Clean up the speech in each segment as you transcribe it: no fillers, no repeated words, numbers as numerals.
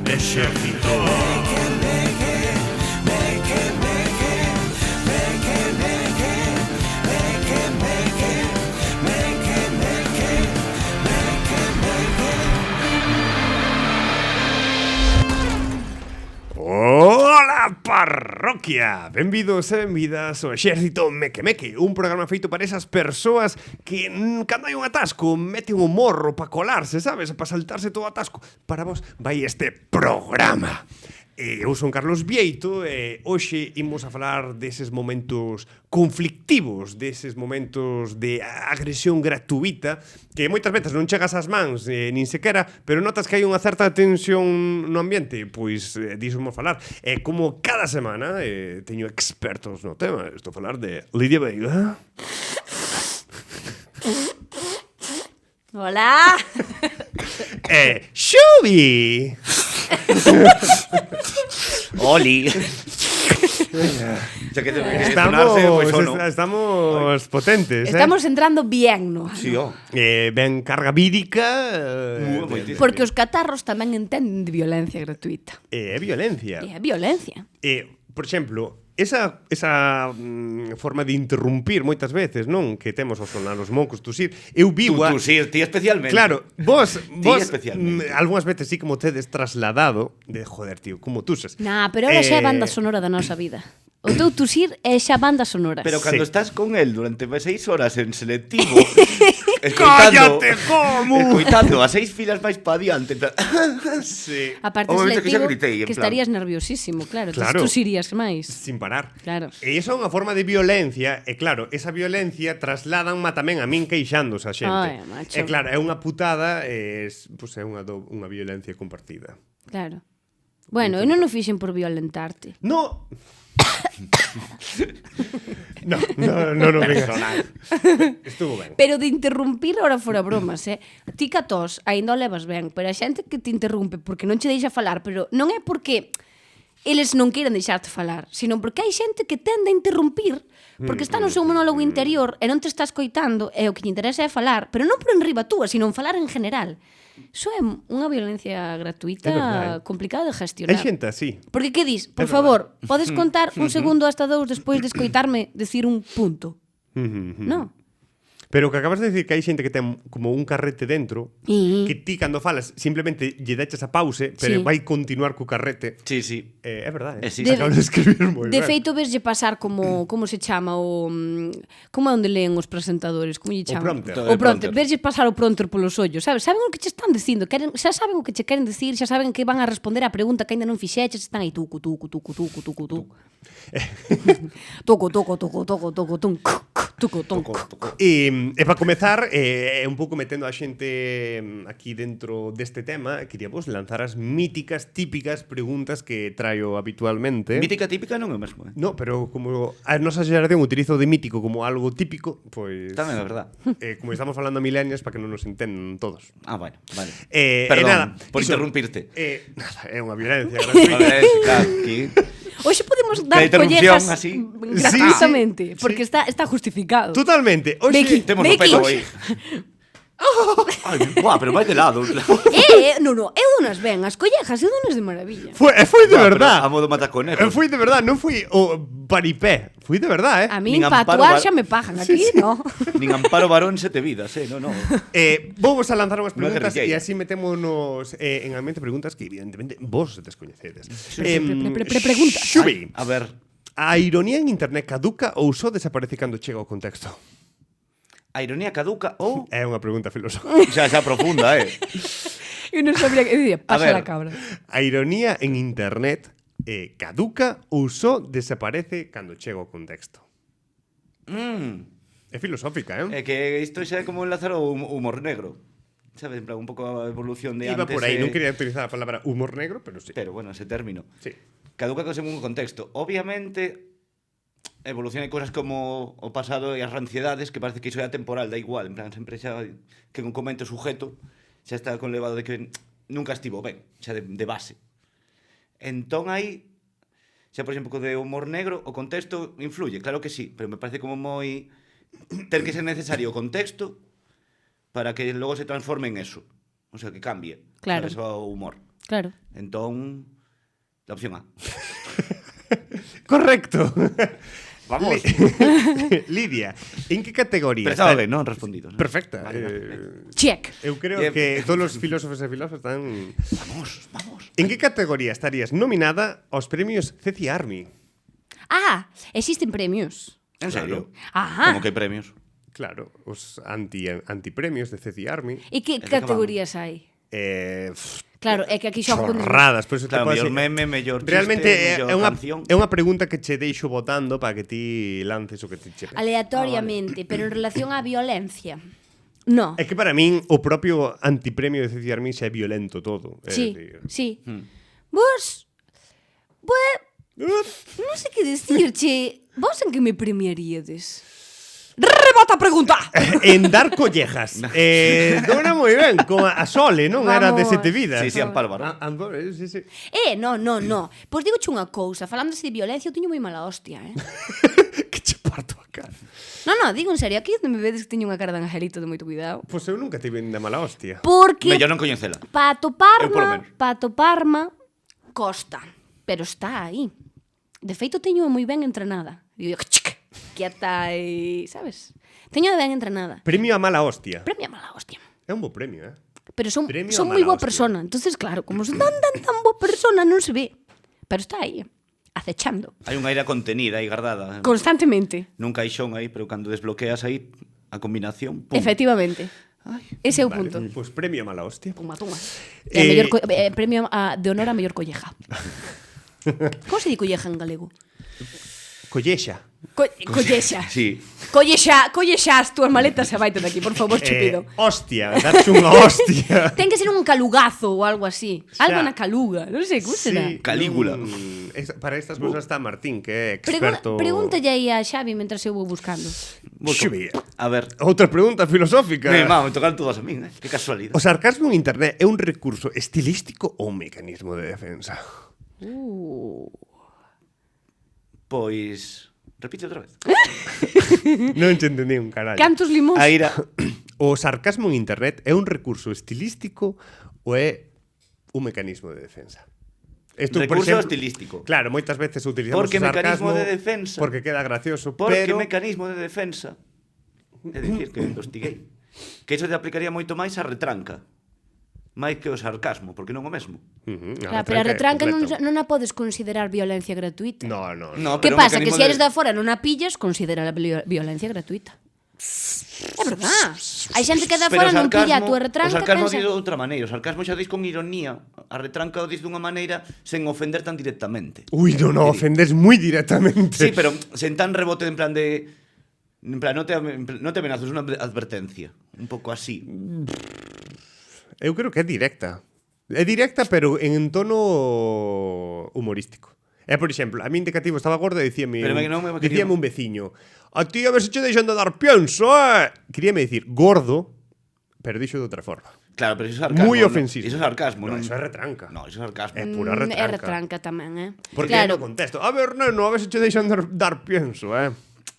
Exército. Ola, parroquia! Benvidos e benvidas ao Exército Meque Meque, un programa feito para esas persoas que cando hai un atasco meten un morro para colarse, sabes? Para saltarse todo o atasco. Para vos vai este programa. Eu son Carlos Vieito e hoxe imos a falar deses momentos conflictivos, deses momentos de agresión gratuita que moitas veces non chegas ás mans nin sequera, pero notas que hai unha certa tensión no ambiente. Pois diso vamos falar. E como cada semana teño expertos no tema. Estou a falar de Lidia Veiga. Hola. Xubi. Oli. Ya que estamos potentes, Estamos entrando bien, no? Sí, ó. Ben carga vírica. Porque os catarros tamén entenden de violencia gratuita. É violencia. É violencia. Por exemplo, esa forma de interrumpir moitas veces, non? Que temos ao sonar os mocos, tusir. Eu vivo Tusir, ti especialmente. Claro, vos especialmente. algunhas veces sí como tedes trasladado de, joder, tío, como tusas. Nah, pero ahora xa é banda sonora da nosa vida. O teu tusir é xa banda sonora. Pero cando Sí. estás con el durante 6 horas en selectivo, Cállate, como? escoitando a 6 filas máis pa diante. Sí. A parte O momento selectivo, que xa gritei, en que plan. estarías nerviosísimo, claro. Claro. Tusirías máis. Sin parar. Claro. E iso é unha forma de violencia, e claro, esa violencia trasladanma tamén a min queixándose a xente. Ai, macho. E claro, é unha putada, pois é unha violencia compartida. Claro. Bueno, eu non o fixen por violentarte. No. no, venga. Estuvo ben. Pero de interrumpir ahora fora bromas, Ti ca tos ainda o levas ben, pero a xente que te interrumpe porque non che deixa falar, pero non é porque eles non queiran deixarte falar, sino porque hai xente que tende a interrumpir porque está no seu monólogo interior e non te está escoitando e o que lle interesa é falar, pero non por enriba túa, sino en falar en general. Iso é unha violencia gratuita complicada de gestionar. Hai xente así. Porque que dis? Por favor, podes contar un segundo hasta 2 despois de escoitarme decir un punto? Non. Pero o que acabas de decir que hai xente que ten como un carrete dentro, que ti cando falas simplemente lle dechas a pause, pero Sí. vai continuar co carrete. Sí, sí. É verdade. Sí. Acabas de escribir moi De ben. feito, veslle pasar como se chama o... Como é onde leen os presentadores? Como lle chama? prompter. O prompter. prompter. Veslle pasar o prompter polos ollos, sabes? Saben o que che están dicindo, xa saben o que che queren dicir, xa saben que van a responder a pregunta que aínda non fixeches, están aí tucu, tucu, tucu, tucu, tucu, tucu. Toco, toco, toco, toco, toco, tum, tuco, tum. E para comezar, un pouco metendo a xente aquí dentro deste tema, quería vos lanzar as míticas, típicas preguntas que traio habitualmente. Mítica típica non é o mesmo, No, pero como a nosa xeración utilizo de mítico como algo típico, pois... Tamén é verdad. Como estamos falando a milenios, para que non nos entendan todos. Ah, bueno, vale. e Perdón, nada, por iso, interrumpirte. Nada, é unha violencia A gratuita. ver, claro, aquí. Hoxe podemos dar interrupción collejas así. gratuitamente, Sí, sí, porque está justificado. Totalmente. Oxe, Becky. Temos o pelo aí. Ai, buah, pero vai de lado. Non, eu donas ben, as collejas eu donas de maravilla. foi de verdad. A modo mataconejo. Foi de verdad, non foi o paripé. Foi de verdad, A mí Nin pa amparo actuar va- xa me pagan, aquí no. Nin amparo varón 7 vidas, no. Vamos a lanzar unhas Non é preguntas e guerrilleira. así metémonos en ambiente preguntas que evidentemente vos descoñecedes. Preguntas. Xubi, A ver, a ironía en internet caduca ou só desaparece cando chega o contexto? a ironía caduca ou... É unha pregunta filosófica. Xa profunda, Eu non sabría que dicir, pasa ver. la cabra. A ironía en internet caduca ou só desaparece cando chega o contexto? É filosófica, É que isto xa é como enlazar o humor negro. Sabes, en plan, un pouco a evolución de Iba antes. por aí, non quería utilizar a palabra humor negro, pero sí. Pero bueno, ese término. Sí. Caduca según o contexto. Obviamente, evoluciona cosas como o pasado e as ranciedades, que parece que iso é atemporal, da igual, en plan, sempre xa que un comento sujeto xa está conlevado de que nunca estivo ben, xa de base. Entón aí, xa por exemplo, co de humor negro, o contexto influye, claro que sí, pero me parece como moi... ter que ser necesario o contexto para que logo se transforme en eso. O sea, que cambie. Claro. Sabes, o humor. Claro. Entón, la opción A. Correcto. Vamos. Lidia, en que categoría? Pero estaba ben, non? Respondido. ¿no? Perfecta. Vale. Check. Eu creo Bien. que todos os filósofos e filósofas están... Vamos. En que categoría estarías nominada aos premios Ceci Army? Ah, existen premios. En serio? Ajá. Como que hai premios? Claro, os antipremios de Ceci Army. E que de que categorías hai? Claro, é que aquí xogo con... Chorradas, por eso te Claro, podes- mellor meme, mellor chiste, Realmente mellor é unha canción. é unha pregunta que che deixo votando para que ti lances o que te chepe. Aleatoriamente, pero en relación á violencia. No. É que para min o propio antipremio de Ceci Army xa é violento todo. É Sí, dicir, sí. Vos... Non sei que dicirche. Vos en que me premiaríades? Rebota a pregunta! En dar collejas. Dona moi ben, como a Sole, non? Era de Vamos. Sete Vidas. Sí, sí, Ampálvaro. Sí, sí. No. Pois digo unha cousa, falándose de violencia, eu teño moi mala hostia, Que che parto a cara. No, digo en serio, aquí onde me vedes que teño unha cara de angelito de moito cuidado. Pois eu nunca tive na mala hostia. Porque Mellor non coñecela. pa Eu polo atoparma, costa, pero está aí. De feito, teño moi ben entrenada. Digo, quieta e... sabes? Teño ben entrenada. Premio a mala hostia. Premio a mala hostia. É un bo premio, Pero son Premio a moi mala boa hostia. persona. Entonces, claro, como son tan boa persona, non se ve. Pero está aí, acechando. Hai unha aira contenida aí guardada. Constantemente. Nun caixón aí, pero cando desbloqueas aí a combinación, pum. Efectivamente. Ai. Ese é o Vale, punto. pois premio a mala hostia. Puma. Eh, Premio de honor a mellor colleja. Como se di colleja en galego? Collexa. Collexa. Sí. Collexa as túas maletas e vaite daqui, por favor, che pido. Hostia, darche unha hostia. Ten que ser un calugazo ou algo así. Xa. Algo na caluga. Non sei, como será? Calígula. Para estas cousas está Martín, que é experto. Pregúntalle aí a Xavi mentre eu vou buscando. Xubi. A ver. Outra pregunta filosófica. Me tocan todas a min, Que casualidade. O sarcasmo en internet é un recurso estilístico ou un mecanismo de defensa? Pois... Repite outra vez. Non te entendí un carallo. Cantos limóns? A ira... O sarcasmo en internet é un recurso estilístico ou é un mecanismo de defensa? Recurso estilístico. Claro, moitas veces utilizamos Porque o sarcasmo mecanismo de defensa. porque queda gracioso, Porque pero mecanismo de defensa. É dicir, que investiguei. Que iso te aplicaría moito máis a retranca. Máis que o sarcasmo, porque non o mesmo. Claro, pero a retranca non a podes considerar violencia gratuita. No. No, Que pero pasa? Que mecanismo se eres de fora non a pillas, considera a violencia gratuita. É verdad. Hai xente que de Pero fora non pilla a túa retranca. O sarcasmo pensa... diz de outra maneira. O sarcasmo xa dis con ironía. A retranca o dis dunha maneira sen ofender tan directamente. Ui, non ofendes moi directamente. Sí, pero sen tan rebote en plan de... En plan, no te amenazas, unha advertencia. Un pouco así. Eu creo que é directa. É directa, pero en tono humorístico. Por exemplo, a min de cativo estaba gorda e dicíame un veciño: a ti a ver se che deixan de dar pienso, Queríame dicir gordo, pero dixo de outra forma. Claro, pero iso é sarcasmo. Moi ofensivo. Iso é sarcasmo, No, non? iso é retranca. No, iso é sarcasmo. É pura retranca. É retranca tamén, Porque claro. no contesto: a ver, neno, a ver se che deixan de dar pienso,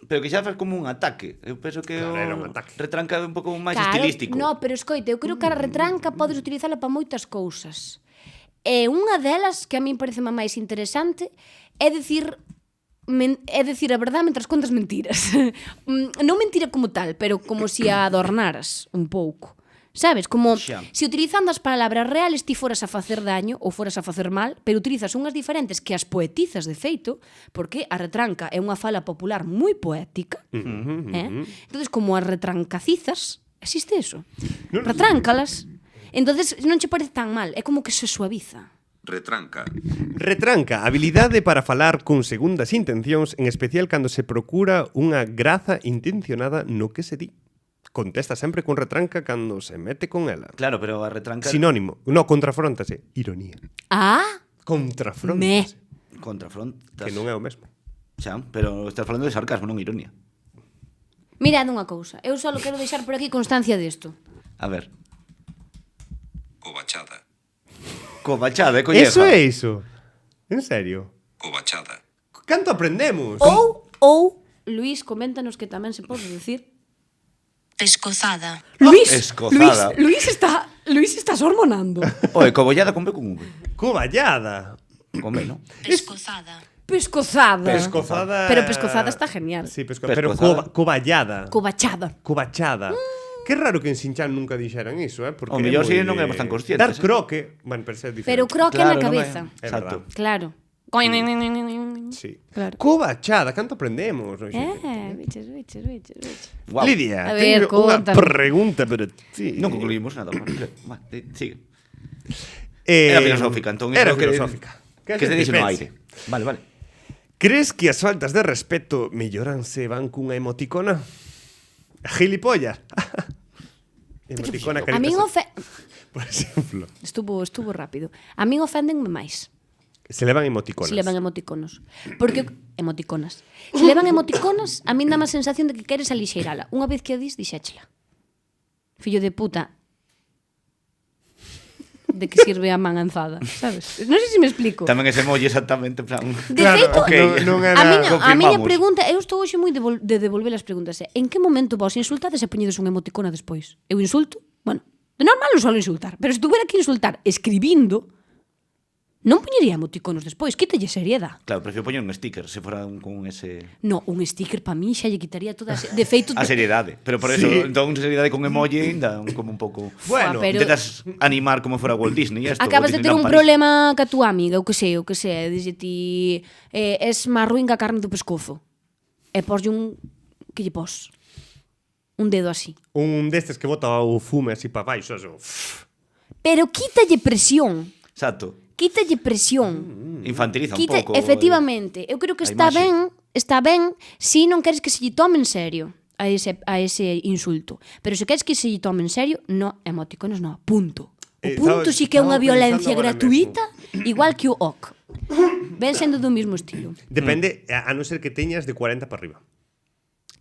Pero que xa faz como un ataque. Eu penso que Claro, era un o ataque. retranca é un pouco máis Claro, estilístico. No, pero escoite, eu creo que a retranca podes utilizala para moitas cousas. E unha delas que a min parece máis interesante é dicir a verdade mentras contas mentiras. Non mentira como tal, pero como si a adornaras un pouco. Sabes? Como Xa. se utilizando as palabras reales ti foras a facer daño ou foras a facer mal, pero utilizas unhas diferentes que as poetizas de feito, porque a retranca é unha fala popular moi poética. Entonces, como as retrancacizas, existe eso. Retráncalas. Entonces, non che parece tan mal, é como que se suaviza. Retranca. Retranca, habilidade para falar con segundas intencións, en especial cando se procura unha graza intencionada no que se di. Contesta sempre con retranca cando se mete con ela. Claro, pero a retranca... Sinónimo. No, contrafróntase. Ironía. Ah, Contrafróntase. Contrafrontas. Que non é o mesmo. Xa, pero estás falando de sarcasmo, non ironía. mirad unha cousa. Eu só quero deixar por aquí constancia desto. A ver. Covachada. Covachada, colleja. Eso é iso. En serio. Covachada. Canto aprendemos? Ou, Luís, coméntanos que tamén se pode decir. Pescozada. Luis, Escozada. Luis está hormonando. Oye, cobollada con B con V. Coballada. Con B, ¿no? Pescozada. Pescozada. Pescozada. Pero pescozada está genial. Sí, Pescozada. pero coballada. Cobachada. Cobachada. Que raro que en Sinchan nunca dixeran iso, Porque O mellor é si moi non de- éramos tan conscientes, Dar croque, bueno, pero é diferente. Pero croque na cabeza. É Exacto. verdad. Claro. Sí. Claro. Cobachada, canto aprendemos, non? Biches. Wow. Lidia, A ver, teño unha conta. pregunta para ti. Non concluímos nada. Vale, sigue. Eh, Era filosófica, entón. Era iso que- filosófica. Que se dixe no aire. Vale. Crees que as faltas de respeto melloran se van cunha emoticona? Gilipollas. Emoticona A min Por exemplo, estuvo rápido. A min oféndenme máis. se levan emoticonas. Se levan emoticonos. Porque emoticonas. Se levan emoticonas, a min dá má sensación de que queres alixeirala. Unha vez que a dis, dixéchela. Fillo de puta. De que sirve a man alzada, sabes? Non sei se me explico. Tamén ese emoji exactamente, en plan... De Claro, feito, ok. non a era... miña confirmamos. pregunta, eu estou hoxe moi de devolver as preguntas. En que momento vos insultades e poñedes unha emoticona despois? Eu insulto? Bueno, de normal non solo insultar, pero se tuvera que insultar escribindo, non poñería emoticonos despois, quítelle seriedade. Claro, prefiero poñer un sticker, se fora con ese... No, un sticker para mí xa lle quitaría toda de feito A seriedade. Pero por eso, entón, seriedade con emoji ainda como un pouco... Bueno, pero- Intentas animar como fora Walt Disney. Esto, acabas de Walt ter Disneyland un París. problema ca túa amiga, o que sei, dixe ti es máis ruín que a carne do pescozo. E poslle un que lle pos? Un dedo así. Un destes que bota o fume así para baixo, eso. Pero quítalle presión. Exacto. Quítalle presión. Infantiliza un pouco. Efectivamente, eu creo que a está imaxe. ben si non queres que se lle tome en serio a ese insulto. Pero se queres que se lle tome en serio, no, emoticonos no, punto. O punto si que é unha estaba violencia pensando agora gratuita, igual que o ok. Ven sendo do mesmo estilo. Depende, a non ser que teñas de 40 para arriba.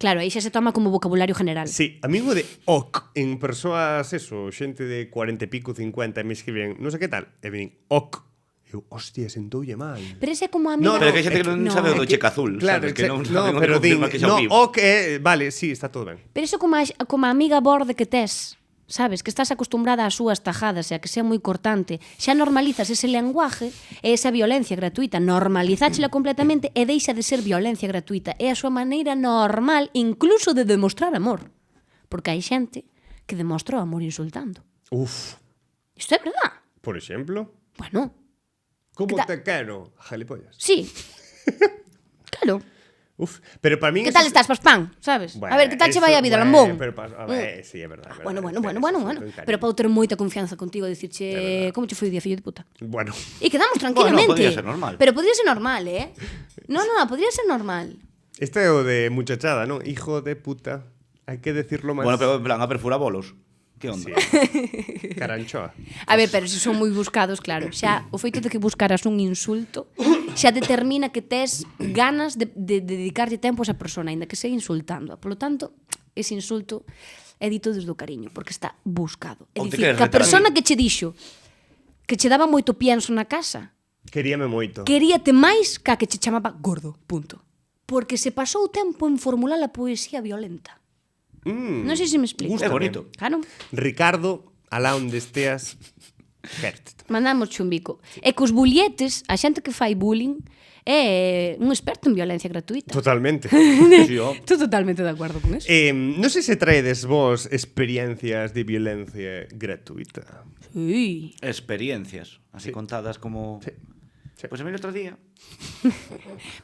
Claro, aí xa se toma como vocabulario general. Sí, amigo de ok en persoas, eso, xente de 40 e pico, 50, e me escriben, non sei que tal, e me din ok. Eu, hostia, sentoulle mal. Pero ese é como a amiga... No, Pero que hai xente que non No, sabe o é do cheque azul, sabes? Que non no, saben pero onde din, confirma que xa o no, vivo. ok, vale, sí, está todo ben. Pero iso como a amiga borde que tes, sabes, que estás acostumbrada ás súas tajadas e a que sea moi cortante, xa normalizas ese lenguaje e esa violencia gratuita, normalizáchela completamente e deixa de ser violencia gratuita. É a súa maneira normal incluso de demostrar amor. Porque hai xente que demostra o amor insultando. Uf, Isto é verdad. por exemplo, Bueno, como Que te quero, gilipollas. sí. Claro. Uf, pero para mí Que tal estás, Paspán? Sabes? Bueno, A ver, que tal che eso, vai a vida, bueno, lambón? pero a ver, sí, é verdade. Bueno. Pero para ter moita confianza contigo e dicirche como che foi o día, fillo de puta. Bueno, E quedamos tranquilamente. Bueno, podría ser normal. Pero podría ser normal, No, podría ser normal. este é o de muchachada, ¿no? Hijo de puta. Hai que decirlo máis. Bueno, pero en plan, a perfura bolos. Que onda? Sí. Caranchoa. A ver, pero se son moi buscados, claro. Xa, o feito de que buscaras un insulto xa determina que tes ganas de dedicarlle tempo a esa persona, aínda que sea insultando. Por lo tanto, ese insulto é dito desde o cariño, porque está buscado. É Ou te dicir, queres que a retar a persona mí. que che dixo que che daba moito pienso na casa, Queríame moito. queríate máis que a que che chamaba gordo, punto. Porque se pasou o tempo en formular a poesía violenta. Non sei se me explico. É bonito. Claro, Ricardo, alá onde esteas, quértete. mandamos chumbico. E cos bulletes, a xente que fai bullying é un experto en violencia gratuita. Totalmente. Sí, ó. Estou totalmente de acordo con eso. Non sei se traedes vos experiencias de violencia gratuita. Sí. Experiencias, así contadas como... Sí. Sí. Pois a mí el outro día...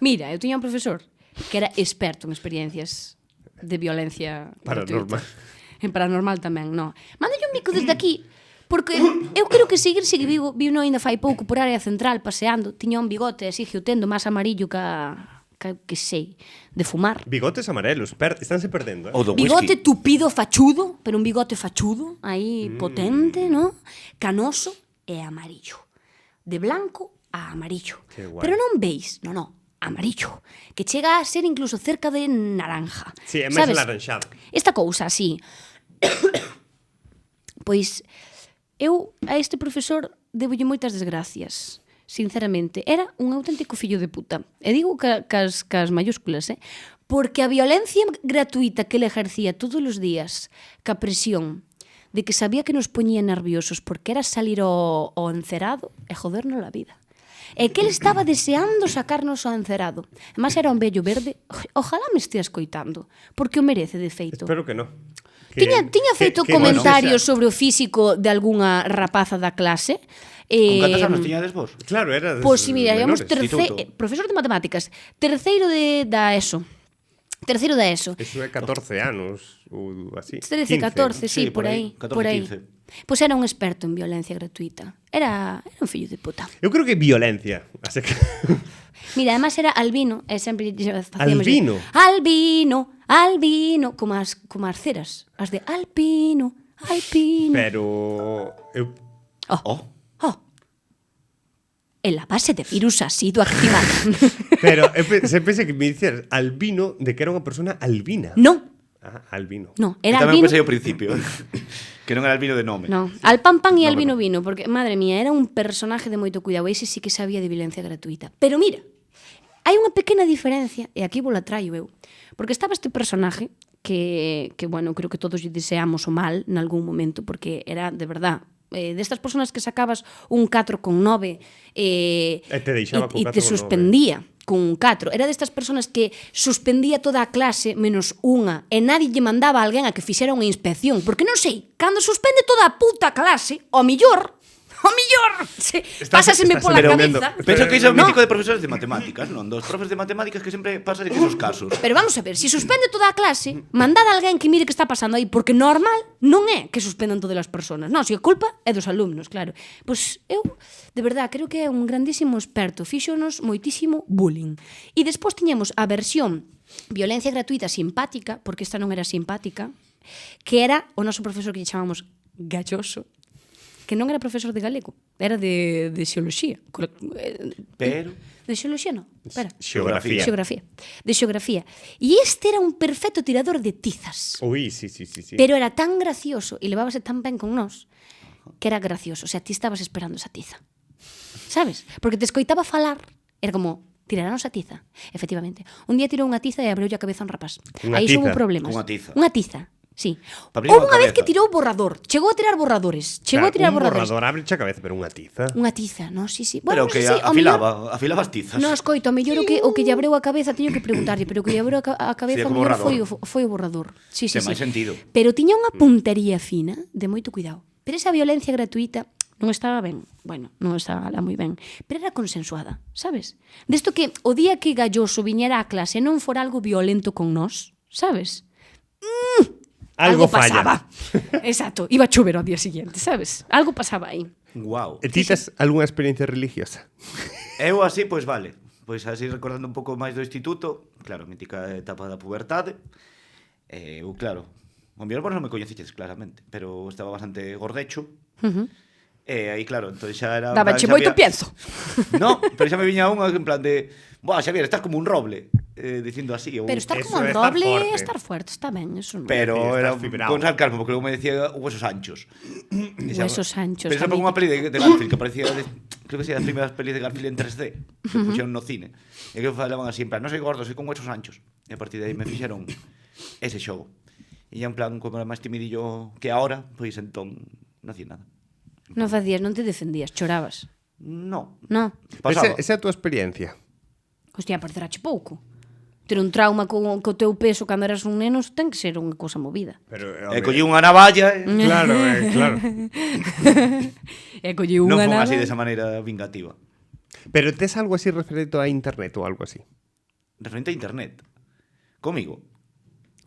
Mira, eu tiña un profesor que era experto en experiencias de violencia Paranormal. gratuita. En paranormal tamén, no. Mándalle un mico desde aquí, porque eu creo que seguir vivo no ainda fai pouco por área central paseando, tiña un bigote e sigue o tendo máis amarillo que sei, de fumar. Bigotes amarelos, estánse perdendo, O do Bigote whisky. tupido, fachudo, pero un bigote fachudo, aí potente, ¿no? Canoso e amarillo. De blanco a amarillo. Qué guai. Pero non veis, no, amarillo, que chega a ser incluso cerca de naranja. Sí, é máis Sabes? alaranxado. Esta cousa, así. Pois eu a este profesor debolle moitas desgracias. sinceramente, era un auténtico fillo de puta. E digo cas mayúsculas, porque a violencia gratuita que ele ejercía todos os días, ca presión de que sabía que nos poñía nerviosos porque era salir ao encerado e jodernos a vida. E que ele estaba deseando sacarnos ao encerado. Además era un vello verde. Ojalá me estea escoitando, porque o merece, de feito. Espero que no. Tiña feito comentarios sobre o físico de algunha rapaza da clase. Con cantos anos tiñades vos? Claro, era... Pois si, mira, éramos Instituto. profesor de matemáticas, terceiro da ESO. Terceiro da ESO. Eso é 14 anos ou así. 13, 14, sí, Sí, por por aí. aí, 14, Por aí. 15. Pois era un experto en violencia gratuita. Era un fillo de puta. Eu creo que violencia. Así que... Mira, además era albino, e sempre facíamos... Albino? Albino, como as ceras. As de alpino. Pero... Eu... Oh. En la base de virus ha sido activada. Pero se pensé que me dicías albino de que era unha persona albina. No, Albino. no, era Tamén albino. pensei ao principio que non era albino de nome. No, al pan pan e No, al vino no. vino, porque, madre mía, era un personaje de moito cuidado, ese sí que sabía de violencia gratuita. Pero mira, hai unha pequena diferencia, e aquí vou la traio eu, porque estaba este personaje que bueno, creo que todos lle deseamos o mal nalgún momento, porque era, de verdad, destas personas que sacabas un 4 con 9 E te deixaba con e 4 te con 9. suspendía con un 4. Era destas personas que suspendía toda a clase menos unha e nadie lle mandaba a alguén a que fixera unha inspección, porque non sei, cando suspende toda a puta clase, o mellor, pásaseme pola bromeando. cabeza. Penso que iso é No. mítico de profesores de matemáticas, non? Dos profes de matemáticas que sempre pasa de esos casos. Pero vamos a ver, si suspende toda a clase, mandad a alguén que mire que está pasando aí, porque normal non é que suspendan todas as persoas. Non, se a culpa é dos alumnos, claro. Pois eu, de verdad, creo que é un grandísimo experto. Fíxonos moitísimo bullying. E despois tiñamos a versión violencia gratuita simpática, porque esta non era simpática, que era o noso profesor que lle chamamos Galloso, que non era profesor de galego, era de xeoloxía. Pero De xeoloxía non, espera. Xeografía. Xeografía. De xeografía. E este era un perfecto tirador de tizas. Ui, sí. Pero era tan gracioso e levábase tan ben con nós que era gracioso. O sea, ti estabas esperando esa tiza. Sabes? Porque te escoitaba falar. Era como, tirarán esa tiza. Efectivamente. Un día tirou unha tiza e abreulle a cabeza a un rapaz. Unha Aí tiza? xubo problemas. Unha tiza. Unha tiza. Sí. Pa abrir Houve unha unha vez cabeza. que tirou borrador. Chegou a tirar borradores. Chegou a tirar un borradores. borrador abre a cabeza, pero unha tiza. Unha tiza, no? Sí, sí. pero non que sei, ao mellor- afilaba as tizas. No, escoito, a mellor o que lle abreu a cabeza teño que preguntarlle, pero o que lle abreu a cabeza Sí, a como mellor borrador. foi o borrador. Sí, sí, Ten sí. máis sentido. Pero tiña unha puntería fina de moito cuidado. Pero esa violencia gratuita non estaba ben. Bueno, non estaba lá moi ben. Pero era consensuada, sabes? Desto que o día que Galloso viñera á clase non fora algo violento con nós, sabes? Algo pasaba. falla. Exacto, iba a chover ao día siguiente, sabes? Algo pasaba aí. Guau. E ti tes algunha experiencia religiosa? Eu así, pois vale. Pois así recordando un pouco máis do instituto, claro, mítica etapa da pubertade. Eu, claro, o mellor vos non me coñeciches claramente, pero estaba bastante gordecho. E aí, claro, entón xa era... Daba che moito pienso. No, pero xa me viña unha en plan de... Buah, Xavier, estás como un roble, dicindo así. Pero estar Eso como un é estar roble, forte. estar fuerte, está ben, eso non. Pero Sí, era estás fibrado. con sarcasmo, porque logo me decía huesos anchos. Huesos anchos, Pero xa a mí- pongo unha peli de Garfield que parecía, creo que sea das primeras pelis de Garfield en 3D, que puxeron no cine. E que falaban así, en plan, non soy gordo, soy con huesos anchos. E a partir de aí me fixeron ese xogo. E ya en plan, como era máis timidillo que ahora, pois entón, non hacía nada. Non facías, non te defendías, chorabas. No. No. Pasaba. Esa é a tua experiencia. Hostia, parecerache pouco. Ter un trauma co teu peso cando eras un neno ten que ser unha cousa movida. Pero, E collí unha navalla, Claro, claro. E colleu non unha fun nada. así desa maneira vingativa. Pero tes algo así referente a internet ou algo así? Referente a internet. Comigo.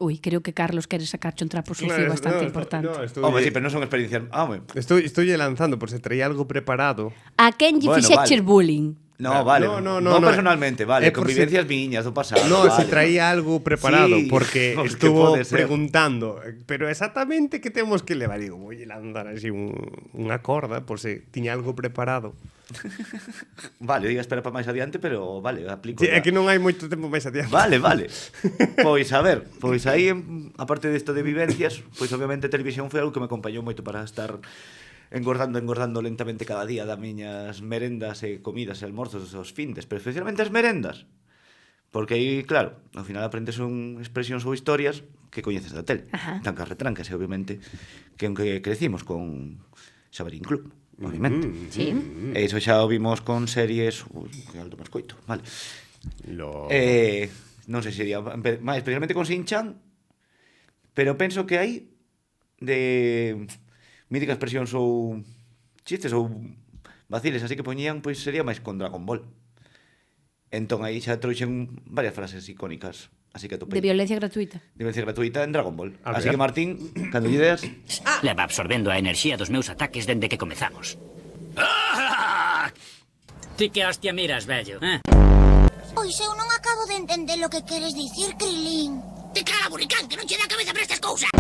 Ui, creo que Carlos quere sacarche un trapo sucio bastante importante. Home, sí, pero non son experiencias... Home, Estoy lanzando por se traía algo preparado. A quen lle Bueno, fixeches vale. bullying? no, vale. No, personalmente, vale. É por Convivencias miñas do pasado. No, vale. se traía algo preparado Sí, porque porque estuvo pode ser. preguntando, pero exactamente que temos que levar, digo, voy a lanzar así unha corda por se tiña algo preparado. Vale, diga espera para máis adiante, pero vale, aplico. Sí, é ya. que non hai moito tempo máis adiante. Vale. Pois a ver, pois aí aparte disto de vivencias, pois obviamente a televisión foi algo que me acompañou moito para estar engordando lentamente cada día das miñas merendas e comidas e almorzos dos findes, pero especialmente as merendas. Porque aí, claro, ao final aprendes expresións ou historias que coñeces da tele. Tancas retrancas, e obviamente, que aunque crecimos con Xabarín Club, obviamente. Sí. E iso xa o vimos con series... Ui, que alto me escoito, vale. Non sei se sería máis, especialmente con Shin-Chan, pero penso que hai de míticas expresións ou chistes ou vaciles así que poñían, pois sería máis con Dragon Ball. Entón aí xa trouxen varias frases icónicas, así que atopei. De violencia gratuita. De violencia gratuita en Dragon Ball. A Así ver. que Martín, cando lle ideas, Leva absorbendo a enerxía dos meus ataques dende que comezamos. Ti que hostia miras, vello, eh? Pois eu non acabo de entender lo que queres dicir, Krilin. Te cala, buricán, que non che dá cabeza para estas cousas.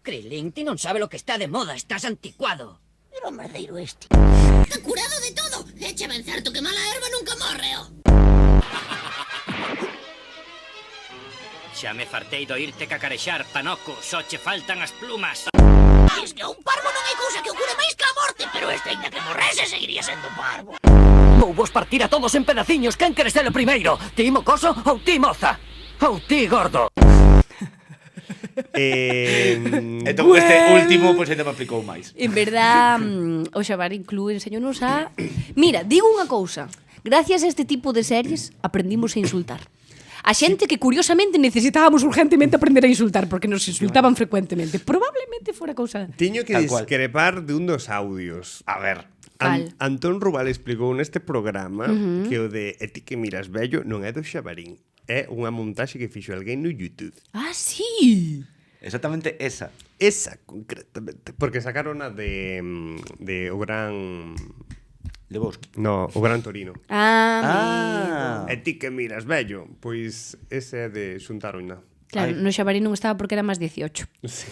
Krilin, ti non sabe lo que está de moda, estás anticuado. Era o merdeiro este. Está curado de todo. Eche ben certo que mala erva nunca morre, oh. Xa me fartei do irte cacarexar, panoco, só che faltan as plumas. Diz que un parvo non hai cousa que o cure máis que a morte, pero este ainda que morrese seguiría sendo parvo. Vou vos partir a todos en pedaciños, quen queres ser o primeiro? Ti mocoso ou ti moza? Ou ti gordo? entón este último pois ainda me aplicou máis. En verdad, o Xabarín Club enseñonos a... Mira, digo unha cousa. Gracias a este tipo de series aprendimos a insultar. A xente que curiosamente necesitábamos urgentemente aprender a insultar porque nos insultaban frecuentemente. Probablemente fora cousa. Teño que Tal cual. discrepar de un dos audios. A ver, Cal? Antón Rubal explicou neste programa que o de E ti que miras vello non é do Xabarín. É unha montaxe que fixo alguén no YouTube. Ah, sí! exactamente esa. Esa, concretamente. Porque sacaron a de o gran... De Bosque. No, o Gran Torino. Ah, E ti que miras vello, pois ese é de xuntaron na. claro, no Xabarín non estaba porque era máis 18. Sí.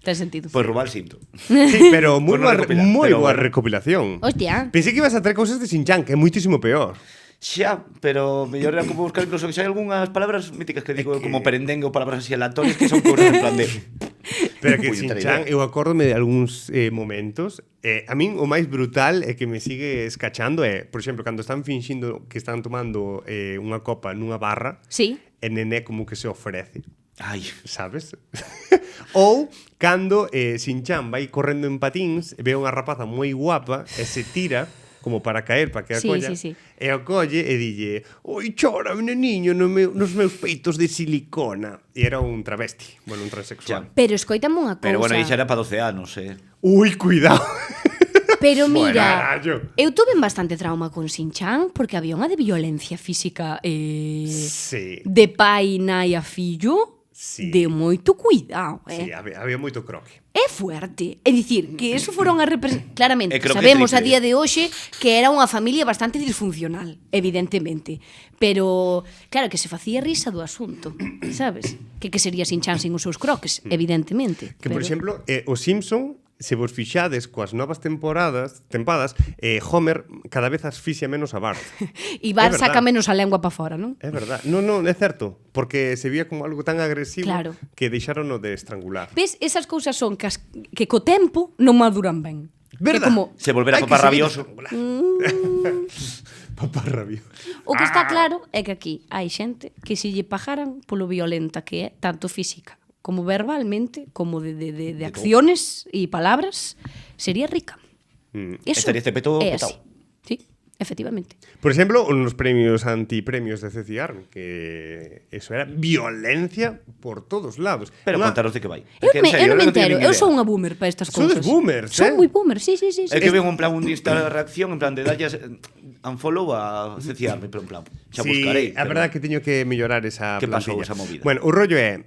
Ten sentido. Pois Rubal Sinto. Sí, pero moi Por non boa, recopilar, moi pero boa bueno. recopilación. Hostia. Pensei que ibas a traer cousas de Shin-Chan, que é moitísimo peor. Xa, pero mellor era como buscar incluso que xa hai algunhas palabras míticas que digo É que- como perendengue ou palabras así aleatorias que son cousas en plan de... Pero que Puñetera Shin-Chan, idea. eu acórdome de algúns momentos. A min o máis brutal é que me sigue escachando é, por exemplo, cando están finxindo que están tomando unha copa nunha barra, Sí. e Nené como que se ofrece, Ai, sabes? Ou cando Shin-Chan vai correndo en patins e ve unha rapaza moi guapa e se tira como para caer, para que a Sí, colla, sí, sí. e a colle e dille oi, chora, un neniño nos meus peitos de silicona. E era un travesti, bueno, un transexual. Pero escoítame unha cousa. pero bueno, aí xa era para 12 anos, Ui, cuidado. Pero Bueno, mira, carallo. eu tuve bastante trauma con Shin-Chan porque había unha de violencia física Sí. de pai, nai a fillo Sí. de moito cuidado, Sí, había moito croque. É fuerte. É dicir, que eso foron a claramente, E creo que sabemos a triple. día de hoxe que era unha familia bastante disfuncional, evidentemente. Pero, claro, que se facía risa do asunto, sabes? Que sería Shin-Chan sin os seus croques, evidentemente. Que, por exemplo, os Simpson, se vos fixades coas novas tempadas, Homer cada vez asfixia menos a Bart. E Bart É verdad. saca menos a lengua para fora, non? É verdad. Non, é certo. Porque se vía como algo tan agresivo Claro. que deixaron de estrangular. Ves, esas cousas son que co tempo non maduran ben. Verdad. Que como, Se volverá Hai papá que seguir rabioso. estrangular. Papá rabioso. o que está claro é que aquí hai xente que se lle pajaran polo violenta que é, tanto física como verbalmente, como de acciones e palabras, sería rica. Eso Estaría este peto é petao. así. Sí, efectivamente. Por exemplo, nos premios antipremios de CCR, que eso era violencia por todos lados. Pero Unha- contaros de que vai. Eu, Que, en serio, eu non me teño entero, nin eu idea. sou unha boomer para estas Sodes cousas. boomers, Son moi boomer, sí. É que veo en plan un Insta reacción en plan de dallas unfollow a CCR, pero en plan, xa Sí, buscarei. a verdade que teño que mellorar esa Que pasou plantilla. esa movida? Bueno, o rollo é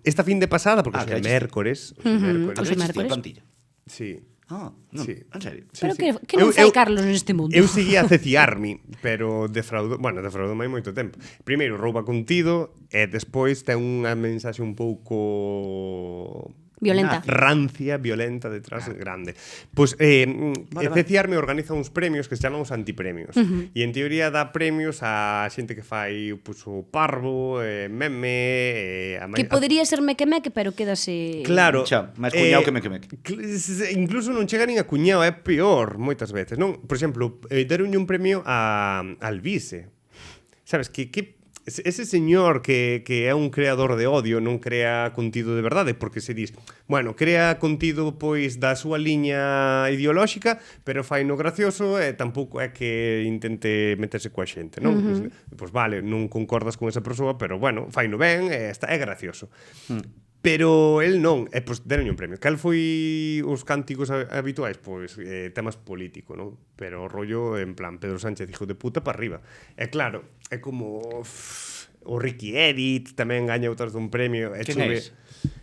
esta fin de pasada, porque Ah, é que mércores, Os Existía mércores. plantilla. Sí. Ah, non, Sí. en serio. Pero sí. que non fai Carlos neste mundo? Eu seguía a CC Army, pero defraudou máis moito tempo. Primeiro rouba contido e despois ten unha mensaxe un pouco Violenta. rancia, violenta detrás, grande. Pois CCR organiza uns premios que se chaman os antipremios. E en teoría dá premios a xente que fai o parvo, meme, Que podería ser meque-meque, pero quédase... Claro. Xa, máis cuñado que meque-meque. Incluso non chega nin a cuñado, é peor moitas veces, non? Por exemplo, deronlle un premio a Alvise. Sabes, que ese señor que é un creador de odio non crea contido de verdade, porque se dis, bueno, crea contido pois da súa liña ideolóxica, pero fai no gracioso e tampouco é que intente meterse coa xente, non? Pois vale, non concordas con esa persoa, pero bueno, fai no ben e é gracioso. Pero el non, e pois deronlle un premio. Cal foi os cánticos habituais? Pois temas político, non? Pero o rollo en plan Pedro Sánchez hijo de puta para arriba. E claro, é como o Ricky Edit tamén gaña outras dun premio e Quen chove es?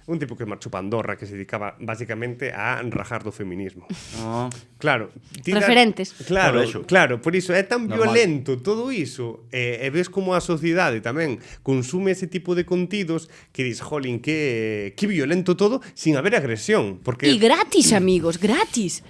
un tipo que marchou pa Andorra que se dedicaba basicamente a rajar do feminismo. Oh. Claro, Referentes. Claro, Por eso. claro, por iso é tan Normal. violento todo iso e ves como a sociedade tamén consume ese tipo de contidos que dis, jolín, que violento todo sin haber agresión, porque Y gratis, amigos, gratis.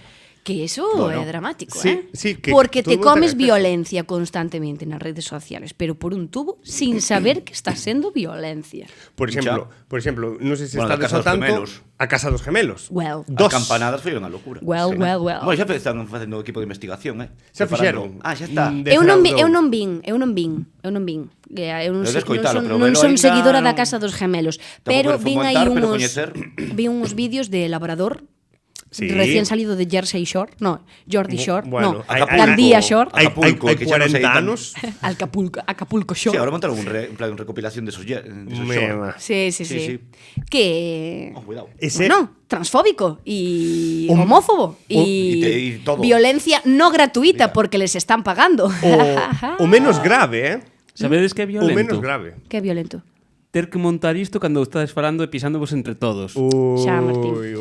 Que eso Bueno, é dramático, sí, sí, que Porque todo te o mundo comes ten acceso. violencia constantemente nas redes sociales, pero por un tubo, sin saber que está sendo violencia. Por exemplo, non sei se Bueno, está da Casa dos tanto Gemelos. a Casa dos Gemelos. Well. As campanadas foi unha locura. Well, well, well. Bueno, xa están facendo equipo de investigación, Xa Preparando. fixeron. Ah, xa está. De Eu non fraudou. vin. Eu non Eu descoitalo, pero non velo son aínda seguidora da non- Casa dos Gemelos, Tampouco pero me vin aí fomentar, pero uns coñecer. vi uns vídeos de Labrador. Sí. Recién salido de Jersey Shore, no, Jordi Shore, Bueno, no, Acapulco. Gandía Shore, Hai Acapulco, que xa non sei 40 tan- anos. Acapulco Sí, Shore. ahora montaron en plan recopilación de esos Mema. Sí. Sí. Que... Oh, cuidado. Ese Bueno, transfóbico y homófobo y, y todo. violencia no gratuita porque les están pagando. o menos grave, Sabedes que é O violento? menos grave. Qué violento. Ter que montar isto cando estades falando e pisándovos entre todos. Xa, Martín. Ui.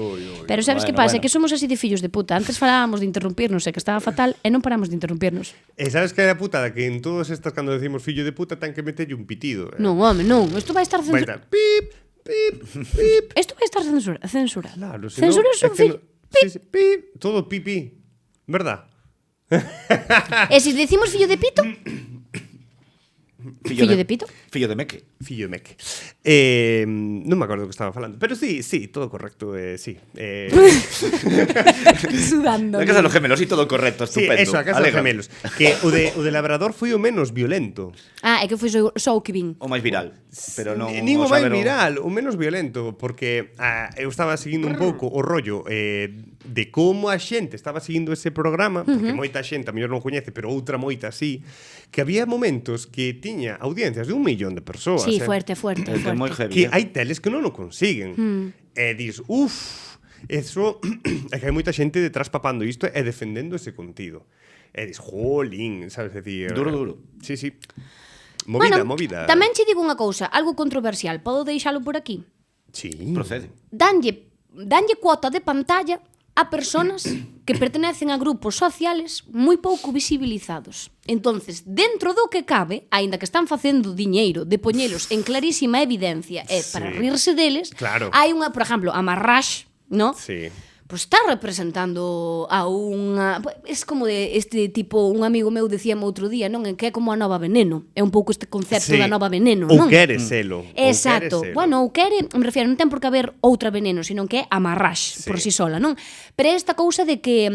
Pero sabes Bueno, que pasa? É bueno. que somos así de fillos de puta. Antes falábamos de interrumpirnos e que estaba fatal e non paramos de interrumpirnos. E sabes que é a putada? Que en todas estas, cando decimos fillo de puta, ten que meterlle un pitido. Non, home, non. Isto vai estar Vai censurado. estar pip, pip, pip. Isto vai estar censurado. Claro, Censura é un fillo. Sí, pip, todo pipi. ¿Verdad? E se decimos fillo de pito? Fillo de pito? Fillo de meque. Fillo de Mec. Non me acordo do que estaba falando. Pero sí, todo correcto, sí. Sudando. Na casa dos gemelos e todo correcto, Sí, estupendo. eso, a casa dos Alega. gemelos. Que o de Labrador foi o menos violento. Ah, é que foi só o que vin. O máis viral. Pero non Nin o máis saber viral, o menos violento, porque eu estaba seguindo un pouco o rollo de como a xente estaba seguindo ese programa, porque moita xente a mellor non coñece, pero outra moita sí, que había momentos que tiña audiencias de 1 millón de persoas. Sí, fuerte, fuerte, É que é moi fuerte. heavy. Que hai teles que non o consiguen. E dis, eso é que hai moita xente detrás papando isto e defendendo ese contido. E dis, jolín, sabes, decir... Duro. Sí. Movida. Tamén che digo unha cousa, algo controversial. Podo deixalo por aquí? Sí. Procede. Danlle cuota de pantalla a personas que pertenecen a grupos sociales moi pouco visibilizados. Entonces, dentro do que cabe, aínda que están facendo diñeiro de poñelos en clarísima evidencia e para Sí. rirse deles, Claro. hai unha, por exemplo, a Marrash, ¿no? Sí. Pues está representando a unha... Es como de este tipo, un amigo meu decíame outro día, non? En que é como a nova Veneno. É un pouco este concepto Sí. da nova Veneno, Ou non? quere selo. Exacto. Bueno, ou quere, me refiero, non ten por que haber outra Veneno, sino que é a Marrash, Sí. por si sola, non? Pero é esta cousa de que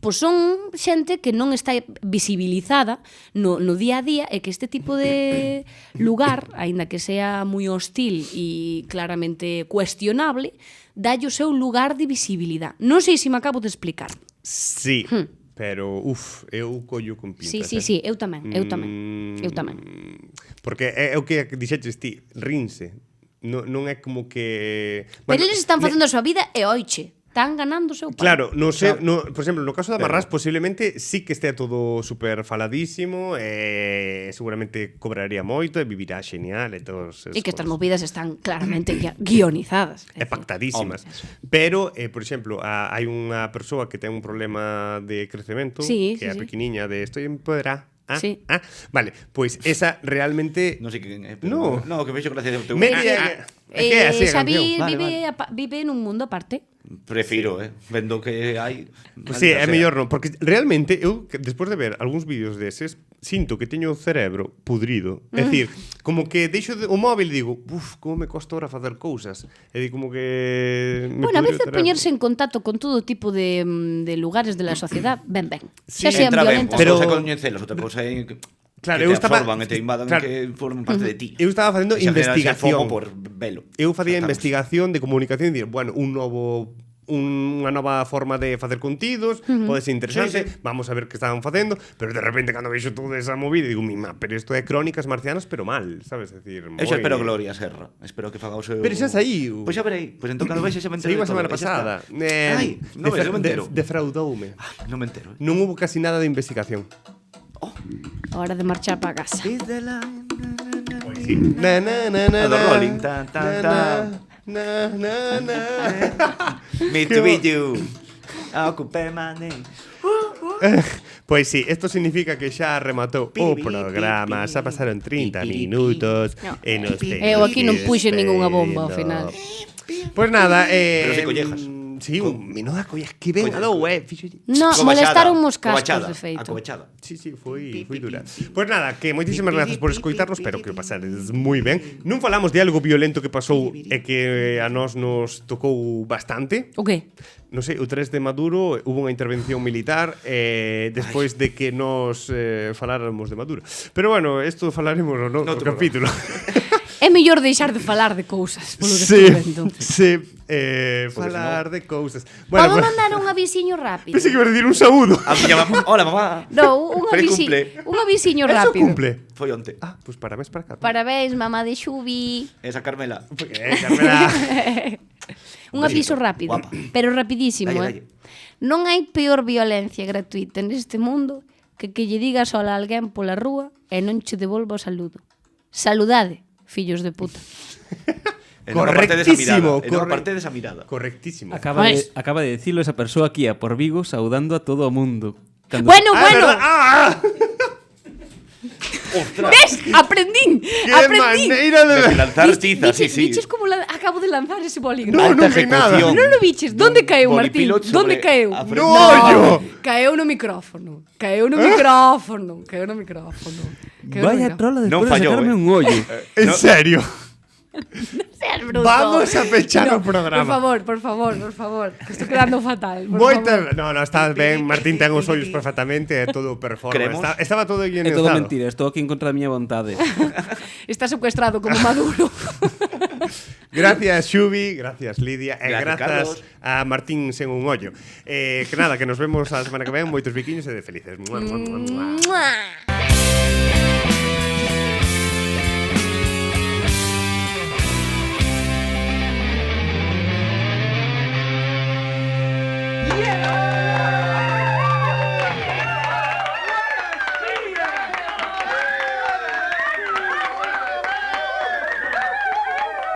pois son xente que non está visibilizada no día a día e que este tipo de lugar, aínda que sea moi hostil e claramente cuestionable, dalle o seu lugar de visibilidade. Non sei se me acabo de explicar. Sí. Pero, eu collo con pintas. Sí, eu tamén. Porque é o que dixeches ti, rinse. Non é como que... Pero eles están facendo a súa vida e oiche, están ganando o seu pan. Claro, por exemplo, no caso da Marrás posiblemente sí que estea todo super faladísimo e seguramente cobraría moito e vivirá genial e todos E que estas movidas están claramente guionizadas. e pactadísimas. Pero, por exemplo, hai unha persoa que ten un problema de crecemento, Sí, que é a sí. pequeniña de estoy empoderada, Sí. Vale, pois esa realmente... Non sei quen é, No. No, que vexo gracias ao teu... Media... É que é así a Xavi canción. Vale, vive nun mundo aparte. Prefiro, vendo que hai... Pues sí, é mellor non, porque realmente eu, despois de ver algúns vídeos deses, sinto que teño o cerebro pudrido. É dicir, como que deixo o móvil e digo, como me costa ahora facer cousas. É dicir, como que... Bueno, a veces poñerse en contacto con todo tipo de lugares de la sociedade, ben. Sí, Xa sean Entra ben, violentas. pero- pero... Cosa coñecelos, outra cosa é que... Claro, que eu te estaba- absorban e te invadan claro. que forman parte de ti. Eu estaba facendo E xa generas ese investigación. fomo por velo. Eu facía Tratamos. investigación de comunicación e dir, bueno, unha nova forma de facer contidos, pode ser interesante, Sí, sí. vamos a ver que estaban facendo, pero de repente cando veixo toda esa movida digo, mima, pero isto é crónicas marcianas, pero mal, sabes? É dicir, Eu xa espero Gloria Serra. Espero que faga o seu... Pero xa saiu. Pois xa verei. Pois entón cando vexe xa me entero Saiu a de todo, semana e xa está. pasada. Ai, non ves, eu me entero. Defraudoume. Ai, non me entero. Non hubo casi nada de investigación. Hora de marchar para casa. Sí. Na, na, na, na, A do na. Rolling, tan, tan, tan. Na, na, na. Me Qué to be bo- you. Ocupé manen. Pois sí, isto significa que xa rematou o programa, xa pasaron 30 minutos No. e nos Eu aquí non puxen ningunha bomba ao final. Pois nada, Pero se collejas. Sí, menuda collejas, que ben alou, fixo. No, molestaron os cascos, de feito. Acobachada. Sí, foi dura. Pois nada, que moitísimas grazas por escoitarnos, espero que o pasades moi ben. Non falamos de algo violento que pasou e que a nós nos tocou bastante. O que? Non sei, o 3 de Maduro hubo unha intervención militar despois de que nos faláramos de Maduro. Pero bueno, isto falaremos no Noutro capítulo. É mellor deixar de falar de cousas, polo que Sí, estou vendo. sí, falar de cousas. Podo pues, mandar un avisiño rápido? pensei que iba a decir un saúdo. A miña mamá. Hola, mamá. No, Feliz cumple. un avisiño É o seu rápido. cumple. Foi onte. Pues parabéns para Carmen. Parabéns, mamá de Xubi. Esa Carmela. Carmela. Un aviso rápido, guapa. pero rapidísimo, Dalle, dalle. Non hai peor violencia gratuita neste mundo que lle digas hola a alguén pola rúa e non che devolva o saludo. Saludade, fillos de puta. E non apartedes a mirada. Correctísimo, E non apartedes a mirada. Correctísimo. Acaba de decirlo esa persoa aquí a por Vigo saudando a todo o mundo. Cando... Bueno, Ah, bueno, verdad. ¡Ah! ves? Aprendín, ¡Qué aprendín. maneira de... De lanzar tizas, sí, sí. Viches como acabo de lanzar ese bolígrafo? No, Alta non vi nada. ejecución. Non lo viches? Donde caeu, Martín? Bolipilot sobre Donde caeu? a frente. No, yo. Caeu no micrófono. Caeu no micrófono. Caeu no micrófono. Caeu no Vaya micrófono. trola Non despois de fallou, sacarme un ollo. En serio. Seas bruto. Vamos a pechar o programa. Por favor. Que estou quedando fatal. Por Moita... favor. No, está ben. Martín ten os ollos perfectamente, é todo performance. Cremos. Estaba todo É guionizado. todo mentira, estou aquí en contra da miña vontade. Está secuestrado como Maduro. Gracias, Xubi, gracias, Lidia, e Gracias, grazas Carlos. a Martín sen un ollo. Que nada, que nos vemos a semana que ven, moitos biquiños e de felices. Mua, mua, mua, mua. Mua.